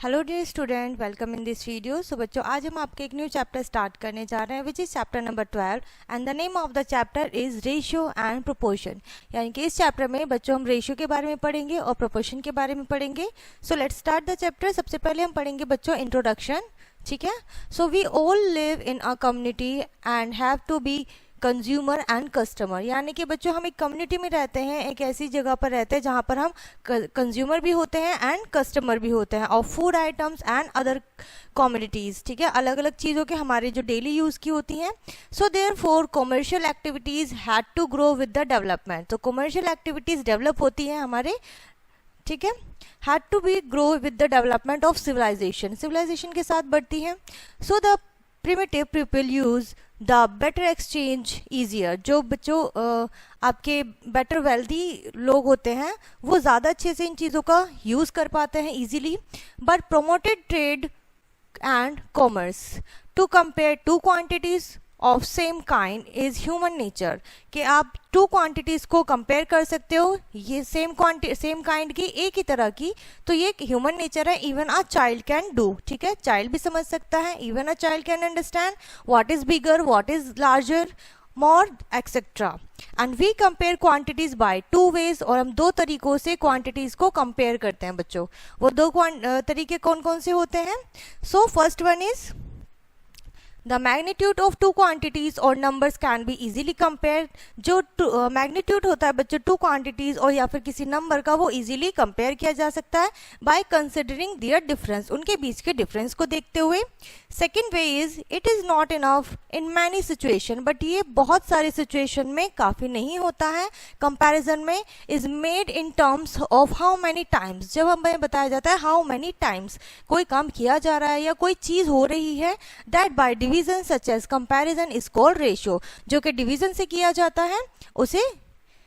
Hello dear student, welcome in this video. So बच्चों, आज हम आपके एक न्यू चैप्टर स्टार्ट करने जा रहे हैं which is chapter number 12 and the name of the chapter is ratio and proportion. यानी कि इस चैप्टर में बच्चों हम रेशियो के बारे में पढ़ेंगे और प्रोपोर्शन के बारे में पढ़ेंगे। So let's start the chapter. सबसे पहले हम पढ़ेंगे बच्चों इंट्रोडक्शन, ठीक है। So we all live in a community and have to be consumer and customer. यानी कि बच्चों हम एक कम्युनिटी में रहते हैं, एक ऐसी जगह पर रहते हैं जहाँ पर हम कंज्यूमर भी होते हैं एंड कस्टमर भी होते हैं of food items and other commodities, ठीक है। अलग अलग चीज़ों के हमारे जो डेली यूज़ की होती हैं। So therefore commercial activities had to grow with the development. तो कमर्शियल एक्टिविटीज़ डेवलप होती हैं हमारे, ठीक है, had to be grow with the development of civilization, civilization के साथ बढ़ती हैं। So the primitive people use the better exchange easier. जो बच्चों आपके बेटर वेल्दी लोग होते हैं वो ज़्यादा अच्छे से इन चीज़ों का यूज़ कर पाते हैं easily. But promoted trade and commerce to compare two quantities of same kind is human nature. कि आप टू क्वांटिटीज़ को कंपेयर कर सकते हो, ये सेम काइंड की, एक ही तरह की, तो ये एक ह्यूमन नेचर है। Even a child can do, ठीक है, चाइल्ड भी समझ सकता है। Even a child can understand what is bigger, what is larger, more etcetera. And we compare quantities by two ways. और हम दो तरीकों से क्वांटिटीज को कंपेयर करते हैं बच्चों। वो दो तरीके कौन कौन से होते हैं? So first one is the magnitude of two quantities or numbers can be easily compared। जो magnitude होता है बच्चों टू quantities और या फिर किसी नंबर का, वो easily compare किया जा सकता है by considering their difference, उनके बीच के difference को देखते हुए। Second way is it is not enough in many situation, but ये बहुत सारे situation में काफ़ी नहीं होता है। Comparison में is made in terms of how many times। जब हमें बताया जाता है how many times कोई काम किया जा रहा है या कोई चीज़ हो रही है, that by division such as comparison is called ratio। जो कि डिवीजन से किया जाता है उसे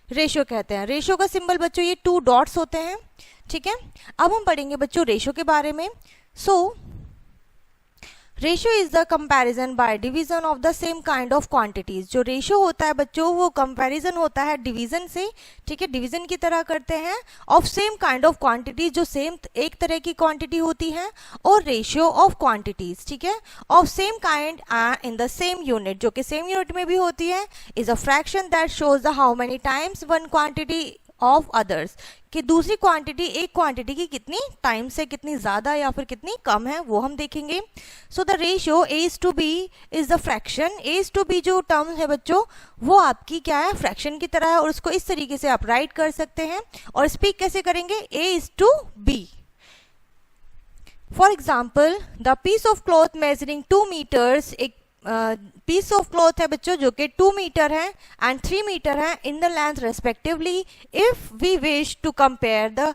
रेशियो कहते हैं। रेशियो का सिंबल बच्चों ये टू डॉट्स होते हैं, ठीक है। अब हम पढ़ेंगे बच्चों रेशियो के बारे में। So ratio is the comparison by division of the same kind of quantities. जो रेशियो होता है बच्चों वो कंपैरिजन होता है डिवीजन से, ठीक है, डिवीजन की तरह करते हैं of same kind of quantities, जो सेम एक तरह की क्वांटिटी होती है, और रेशियो ऑफ क्वांटिटीज, ठीक है, of same kind in the same unit, जो कि सेम यूनिट में भी होती है, is a fraction that shows the how many times one quantity of others. कि दूसरी क्वांटिटी एक क्वांटिटी की कितनी टाइम से कितनी ज़्यादा या फिर कितनी कम है वो हम देखेंगे। So the ratio A is to B is the fraction. A is to B जो टर्म है बच्चों वो आपकी क्या है, फ्रैक्शन की तरह है, और उसको इस तरीके से आप राइट कर सकते हैं। और स्पीक कैसे करेंगे? A is to B. For example the piece of cloth measuring 2 metres. एक पीस ऑफ क्लॉथ है बच्चों जो कि 2 मीटर है एंड 3 मीटर है in the length respectively. If we wish to compare the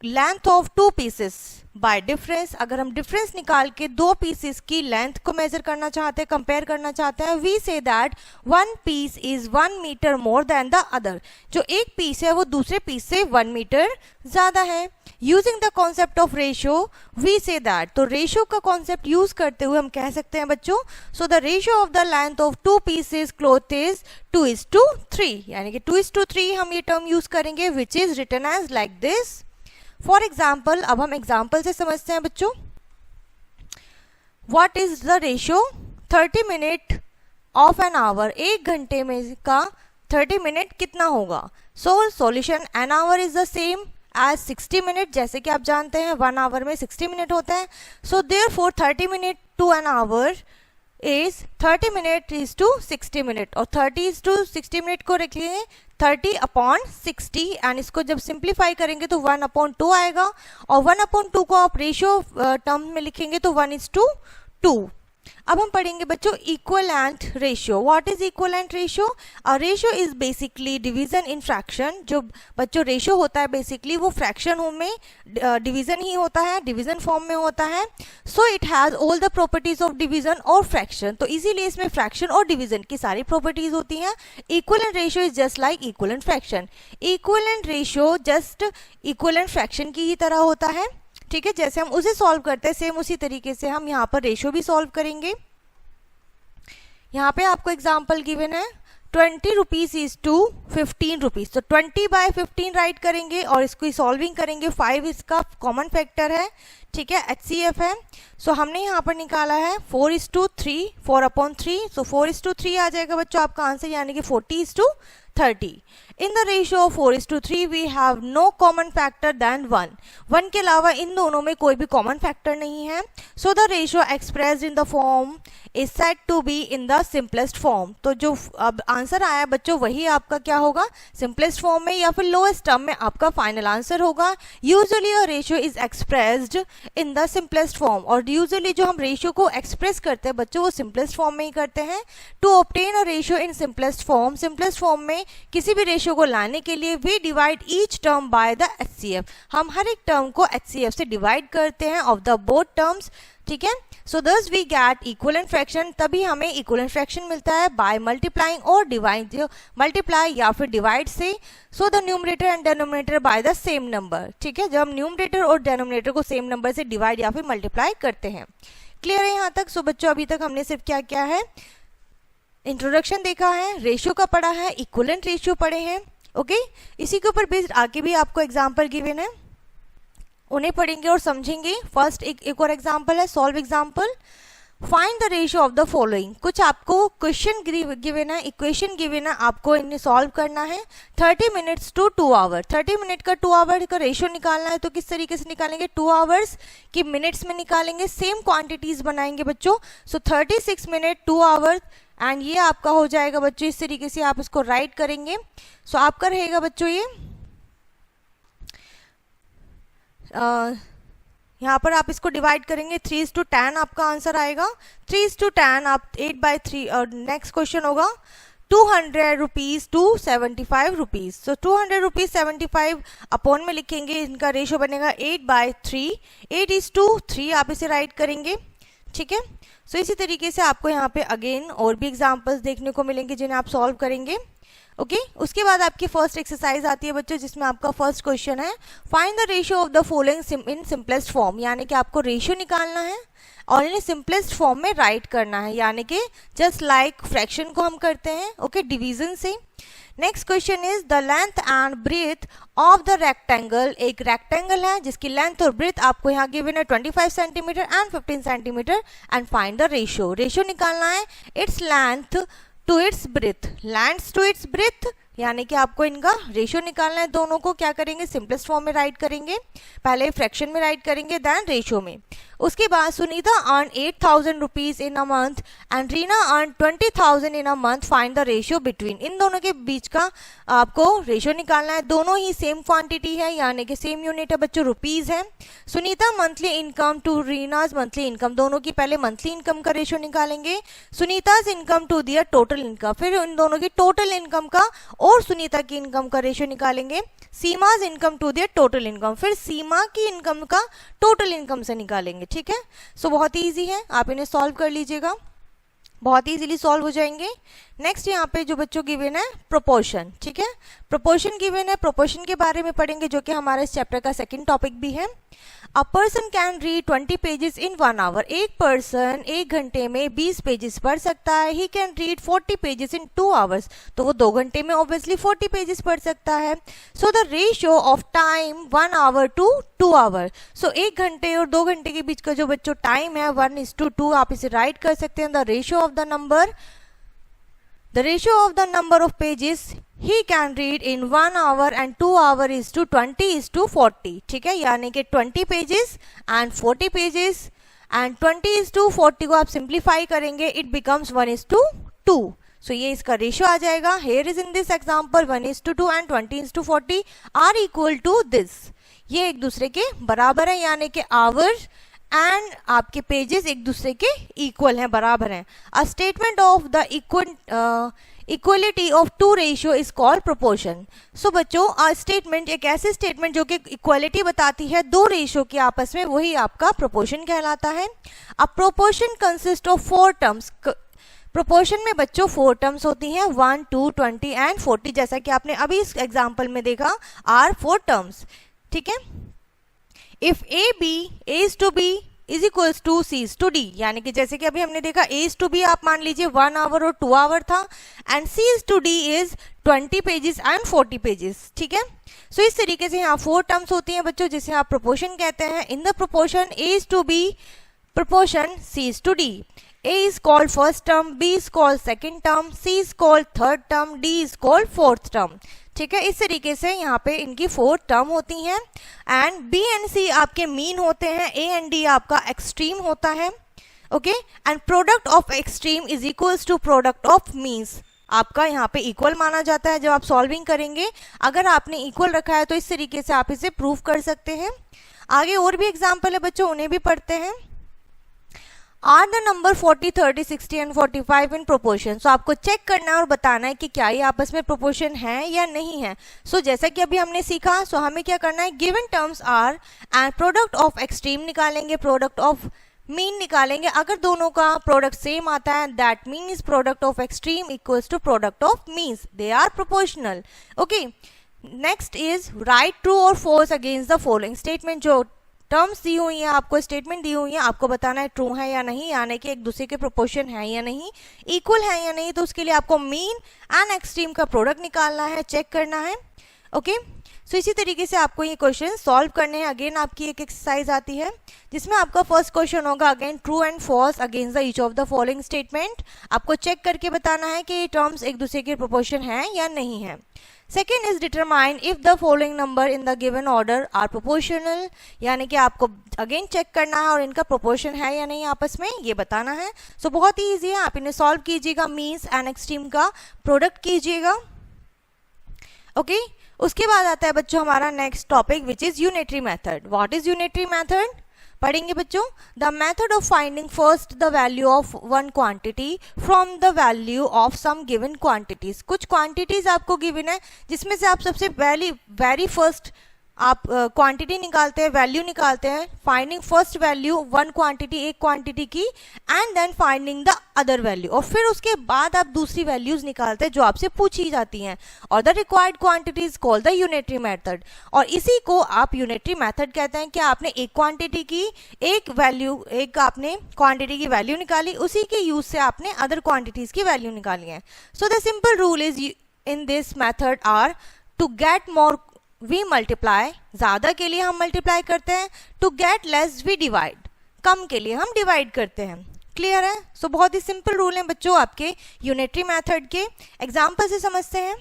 length of two pieces by difference, अगर हम difference निकाल के दो पीसेस की लेंथ को मेजर करना चाहते हैं, कंपेयर करना चाहते हैं, we say that one piece is 1 metre more than the other. जो एक पीस है वो दूसरे पीस से 1 मीटर ज्यादा है। Using the concept of ratio we say that. तो रेशियो का कॉन्सेप्ट यूज करते हुए हम कह सकते हैं बच्चों, so the ratio of the length of two pieces cloth is 2:3। यानी कि 2:3 हम ये टर्म यूज करेंगे which is written as like this. For example, अब हम एग्जाम्पल से समझते हैं बच्चों। What is the ratio? 30 minute of an hour. एक घंटे में का 30 मिनट कितना होगा? So solution an hour is the same as 60 minute. जैसे कि आप जानते हैं 1 आवर में 60 मिनट होता है। So therefore 30 minute to an hour is 30 minute is to 60 minute, और 30 इज टू 60 मिनट को रख लिए 30/60 एंड इसको जब सिंप्लीफाई करेंगे तो 1/2 आएगा, और 1/2 को आप रेशियो टर्म में लिखेंगे तो 1:2। अब हम पढ़ेंगे बच्चों equivalent ratio. What is equivalent ratio? A ratio is basically division in fraction. जो बच्चों रेशियो होता है बेसिकली वो फ्रैक्शन में डिवीजन ही होता है, डिवीजन फॉर्म में होता है। So it has all the properties of division और फ्रैक्शन। तो इसीलिए इसमें फ्रैक्शन और डिवीजन की सारी प्रॉपर्टीज होती हैं। Equivalent ratio is just like equivalent fraction. Equivalent ratio just equivalent fraction की ही तरह होता है, ठीक है। जैसे हम उसे सॉल्व करते हैं सेम उसी तरीके से हम यहाँ पर रेशियो भी सॉल्व करेंगे। यहाँ पे आपको एग्जांपल गिवन है 20 रुपीज इज टू 15 रुपीज, तो 20 बाय 15 राइट करेंगे और इसको सॉल्विंग करेंगे। 5 इसका कॉमन फैक्टर है, ठीक है, HCF है। सो हमने यहाँ पर निकाला है 4:3, 4/3, सो 4:3 आ जाएगा बच्चों आपका आंसर, यानी कि 40:30। In the ratio of 4:3 we have no common factor than 1. 1 के अलावा इन दोनों में कोई भी कॉमन फैक्टर नहीं है। So the ratio expressed in the form is said to be in the simplest form. तो जो अब आंसर आया बच्चों वही आपका क्या होगा, सिंपलेस्ट फॉर्म में या फिर लोएस्ट टर्म में आपका फाइनल आंसर होगा। Usually a ratio is expressed in the simplest form, और यूजुअली जो हम रेशियो को एक्सप्रेस करते हैं बच्चों वो सिंपलेस्ट फॉर्म में ही करते हैं। To obtain a ratio in simplest form, simplest form में किसी भी रेशियो को लाने के लिए we divide each term by the HCF, हम हर एक टर्म को HCF से डिवाइड करते हैं ऑफ द बोथ टर्म्स, ठीक है। सो दस वी गेट इक्विवेलेंट फ्रैक्शन, तभी हमें इक्विवेलेंट फ्रैक्शन मिलता है बाय मल्टीप्लाइंग और डिवाइड, मल्टीप्लाई या फिर डिवाइड से। So the numerator and denominator by the same number, ठीक है, जब हम न्यूमरेटर और डिनोमिनेटर को सेम नंबर से डिवाइड या फिर मल्टीप्लाई करते हैं। क्लियर है यहाँ तक? सो बच्चों अभी तक हमने सिर्फ क्या क्या है, इंट्रोडक्शन देखा है, रेशियो का पढ़ा है, इक्विवेलेंट रेशियो पढ़े हैं, ओके। इसी के ऊपर बेस्ड आगे भी आपको एग्जाम्पल गिवन है, उन्हें पढ़ेंगे और समझेंगे। फर्स्ट एक और एग्जाम्पल है, solve example. Find the ratio of the following, कुछ आपको क्वेश्चन गिवन है, इक्वेशन गिवन है, आपको इन्हें सॉल्व करना है। 30 मिनट्स टू 2 आवर, 30 मिनट का 2 आवर का रेशियो निकालना है, तो किस तरीके से निकालेंगे, 2 आवर्स की मिनट्स में निकालेंगे, सेम क्वांटिटीज बनाएंगे बच्चों। सो 36 मिनट 2 आवर, एंड ये आपका हो जाएगा बच्चों, इस तरीके से आप इसको राइट करेंगे। सो आपका रहेगा बच्चों ये यहाँ पर आप इसको डिवाइड करेंगे, 3:10 आपका आंसर आएगा। 3:10 आप 8/3, और नेक्स्ट क्वेश्चन होगा 200 रुपीज टू 75 रुपीज। तो 200 रुपीज 75 अपॉन में लिखेंगे, इनका रेशियो बनेगा 8/3, 8:3 आप इसे राइट करेंगे, ठीक है। सो इसी तरीके से आपको यहाँ पे अगेन और भी एग्जांपल्स देखने को मिलेंगे जिन्हें आप सॉल्व करेंगे, ओके। उसके बाद आपकी फर्स्ट एक्सरसाइज आती है बच्चों, जिसमें आपका फर्स्ट क्वेश्चन है find the ratio of the following in simplest form, यानी कि आपको रेशियो निकालना है और इन्हें सिंपलेस्ट फॉर्म में राइट करना है, यानी कि जस्ट लाइक फ्रैक्शन को हम करते हैं, ओके, डिवीजन से। Next question is the length and breadth of the rectangle, एक रेक्टेंगल है जिसकी लेंथ और ब्रेथ आपको यहाँ गिवन है 25 centimetre and 15 centimetre, and find the ratio, ratio निकालना है its length to its breadth, length to its breadth, यानी कि आपको इनका रेशियो निकालना है। दोनों को क्या करेंगे, सिंपलेस्ट फॉर्म में राइट करेंगे, पहले फ्रैक्शन में राइट करेंगे देन रेशियो में। उसके बाद Sunita earn 8,000 rupees in a month and Reena earn 20,000 in a month, find the ratio between, इन दोनों के बीच का आपको रेशियो निकालना है। दोनों ही सेम क्वांटिटी है, यानी कि सेम यूनिट है बच्चों, रुपीज है। Sunita monthly income to Reena's monthly income, दोनों की पहले मंथली इनकम का रेशियो निकालेंगे, Sunita's income to their total income, फिर इन दोनों की टोटल इनकम का और सुनीता की इनकम का रेशियो निकालेंगे। Seema's income to their total income, फिर सीमा की इनकम का टोटल इनकम से निकालेंगे, ठीक है। सो बहुत इजी है, आप इन्हें सॉल्व कर लीजिएगा, बहुत इजीली सॉल्व हो जाएंगे। नेक्स्ट यहाँ पे जो बच्चों गिवन है प्रोपोर्शन, ठीक है, प्रोपोर्शन गिवन है, प्रोपोर्शन के बारे में पढ़ेंगे जो कि हमारे इस चैप्टर का सेकंड टॉपिक भी है। A person can read 20 pages in 1 hour, एक पर्सन 1 घंटे में 20 पेजेस पढ़ सकता है। He can read 40 pages in 2 hours, तो वो 2 घंटे में ऑब्वियसली 40 पेजेस पढ़ सकता है। So the ratio of time 1 hour to 2 hour, so 1 घंटे और 2 घंटे के बीच का जो बच्चों टाइम है 1:2, आप इसे राइट कर सकते हैं। The ratio of the number of pages he can read in 1 hour and 2 hour is to 20:40, ठीक है, यानी कि 20 पेजेस एंड 40 पेजेस, एंड 20:40 को आप सिंप्लीफाई करेंगे, इट बिकम्स 1:2। सो ये इसका रेशियो आ जाएगा। Here is in this example 1:2 and 20:40 are equal to this, ये एक दूसरे के बराबर है, यानी कि आवर्स एंड आपके पेजेस एक दूसरे के इक्वल हैं, बराबर हैं। A statement of the equality of 2 ratio is called proportion. So बच्चों अ स्टेटमेंट, एक ऐसी स्टेटमेंट जो कि इक्वलिटी बताती है 2 रेशियो की आपस में, वही आपका प्रोपोर्शन कहलाता है। A proportion consist of 4 terms, proportion में बच्चों 4 टर्म्स होती हैं, 1, 2, 20 एंड 40, जैसा कि आपने अभी इस एग्जाम्पल में देखा आर 4 टर्म्स, ठीक है। If A is to B is equals to C is to D, यानी कि जैसे कि अभी हमने देखा A is to B आप मान लीजिए 1 आवर और 2 आवर था, and C is to D is 20 pages and 40 pages, ठीक है। सो इस तरीके से यहाँ 4 टर्म्स होती हैं बच्चों, जिसे आप प्रोपोर्शन कहते हैं। In the proportion A is to B, proportion C is to D. A is called first term, B is called second term, C is called third term, D is called fourth term, ठीक है। इस तरीके से यहाँ पे इनकी 4 term होती हैं, एंड B एंड C आपके मीन होते हैं, A एंड D आपका एक्सट्रीम होता है, okay. And product of extreme is equals to product of means, आपका यहाँ पे इक्वल माना जाता है जब आप सॉल्विंग करेंगे। अगर आपने इक्वल रखा है तो इस तरीके से आप इसे प्रूव कर सकते हैं। आगे और भी एग्जाम्पल है बच्चों, उन्हें भी पढ़ते हैं। Are the number 40, 30, 60 and 45 in proportion. So आपको चेक करना है और बताना है कि क्या ये आपस में प्रोपोर्शन है या नहीं है। सो जैसा कि अभी हमने सीखा, सो हमें क्या करना है, given terms are and product of extreme निकालेंगे, प्रोडक्ट ऑफ मीन निकालेंगे। अगर दोनों का प्रोडक्ट सेम आता है, that means product of extreme equals to product of means, they are proportional, okay. Next is write true और false against the following statement. जो terms दी हुई हैं, आपको स्टेटमेंट दी हुई है, आपको बताना है ट्रू है या नहीं, यानी कि एक दूसरे के प्रोपोर्शन है या नहीं, इक्वल है या नहीं। तो उसके लिए आपको मीन एंड एक्सट्रीम का प्रोडक्ट निकालना है, चेक करना है, ओके। सो इसी तरीके से आपको ये क्वेश्चन सॉल्व करने हैं। अगेन आपकी एक एक्सरसाइज आती है जिसमें आपका फर्स्ट क्वेश्चन होगा again true and false against the each of the following statement. आपको चेक करके बताना है कि ये टर्म्स एक दूसरे के प्रोपोर्शन है या नहीं है। Second is determine if the following number in the given order are proportional, यानी कि आपको अगेन चेक करना है और इनका प्रोपोर्शन है या नहीं आपस में, ये बताना है। सो बहुत ही ईजी है, आप इन्हें सॉल्व कीजिएगा, मीन्स एंड एक्सट्रीम का प्रोडक्ट कीजिएगा, ओके। उसके बाद आता है बच्चों हमारा next topic which is unitary method. What is unitary method पढ़ेंगे बच्चों। The method of finding first the value of one quantity from the value of some given quantities. कुछ क्वांटिटीज आपको गिवन है जिसमें से आप सबसे वेरी फर्स्ट आप क्वांटिटी निकालते हैं, वैल्यू निकालते हैं। Finding first value one quantity, एक क्वांटिटी की, and then finding the other value, और फिर उसके बाद आप दूसरी वैल्यूज निकालते हैं जो आपसे पूछी जाती हैं, और the required quantity is called the unitary method. और इसी को आप यूनिटरी मेथड कहते हैं कि आपने एक क्वांटिटी की एक वैल्यू, एक आपने क्वांटिटी की वैल्यू निकाली, उसी के यूज से आपने अदर क्वांटिटीज की वैल्यू निकाली है। So the simple rule is in this method are to get more we multiply, ज्यादा के लिए हम मल्टीप्लाई करते हैं, to get less we divide, कम के लिए हम डिवाइड करते हैं। क्लियर है। सो बहुत ही सिंपल रूल है बच्चों आपके यूनिटरी मेथड के। एग्जांपल से समझते हैं।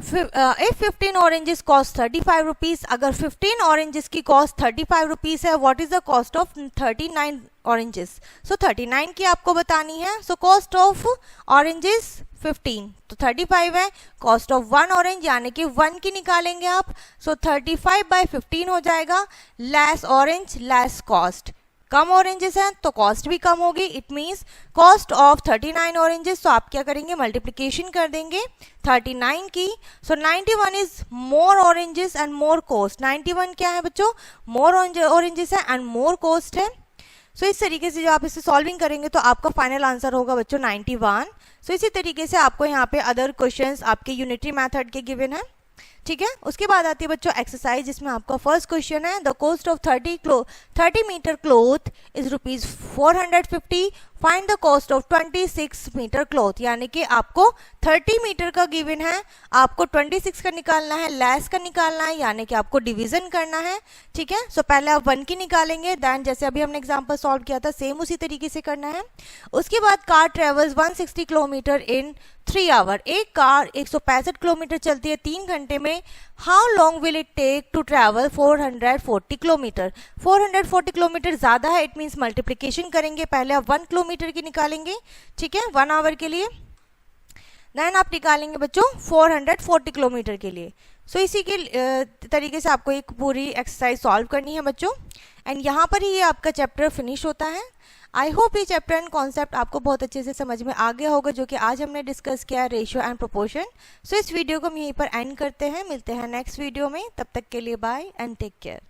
इफ 15 ऑरेंजेस कॉस्ट 35 रुपीज, अगर 15 ऑरेंजेस की कॉस्ट 35 रुपीज है, what is the cost of 39 oranges. So 39 की आपको बतानी है। सो कॉस्ट ऑफ ऑरेंजेस 15, तो 35 है। कॉस्ट ऑफ वन ऑरेंज यानी कि 1 की निकालेंगे आप, सो 35/15 हो जाएगा। लेस ऑरेंज लेस कॉस्ट, कम ऑरेंजेस हैं तो कॉस्ट भी कम होगी। It means cost of 39 oranges, तो आप क्या करेंगे, मल्टीप्लिकेशन कर देंगे 39 की। सो 91 is more oranges and more cost. 91 क्या है बच्चों, मोर ऑरेंजेस है एंड मोर कॉस्ट है। सो इस तरीके से जब आप इसे सॉल्विंग करेंगे तो आपका फाइनल आंसर होगा बच्चों 91। सो इसी तरीके से आपको यहाँ पे अदर क्वेश्चंस आपके यूनिटरी मेथड के गिवन है, ठीक है। उसके बाद आती है बच्चों एक्सरसाइज, जिसमें आपका फर्स्ट क्वेश्चन है the cost of 30 metre cloth is ₹450, find the cost of 26 metre cloth. यानी कि आपको 30 मीटर का गिवन है, आपको 26 का निकालना है, लेस का निकालना है, यानी कि आपको डिवीजन करना है, ठीक है। सो पहले आप 1 की निकालेंगे, देन जैसे अभी हमने एग्जांपल सॉल्व किया था सेम उसी तरीके से करना है। उसके बाद car travels 160 kilometre in 3 hour, एक कार 165 किलोमीटर चलती है 3 घंटे में। How long will it take to travel 440 kilometre. 440 kilometre ज्यादा है, इट मीन्स मल्टीप्लीकेशन करेंगे, पहले आप 1 किलोमीटर की निकालेंगे, ठीक है, 1 आवर के लिए, देन आप निकालेंगे बच्चों 440 किलोमीटर के लिए। सो इसी के तरीके से आपको एक पूरी एक्सरसाइज सॉल्व करनी है बच्चों, एंड यहाँ पर ही ये आपका चैप्टर फिनिश होता है। आई होप ये चैप्टर एंड कॉन्सेप्ट आपको बहुत अच्छे से समझ में आ गया होगा, जो कि आज हमने डिस्कस किया है रेशियो एंड प्रोपोर्शन। सो इस वीडियो को हम यहीं पर एंड करते हैं, मिलते हैं नेक्स्ट वीडियो में, तब तक के लिए बाय एंड टेक केयर।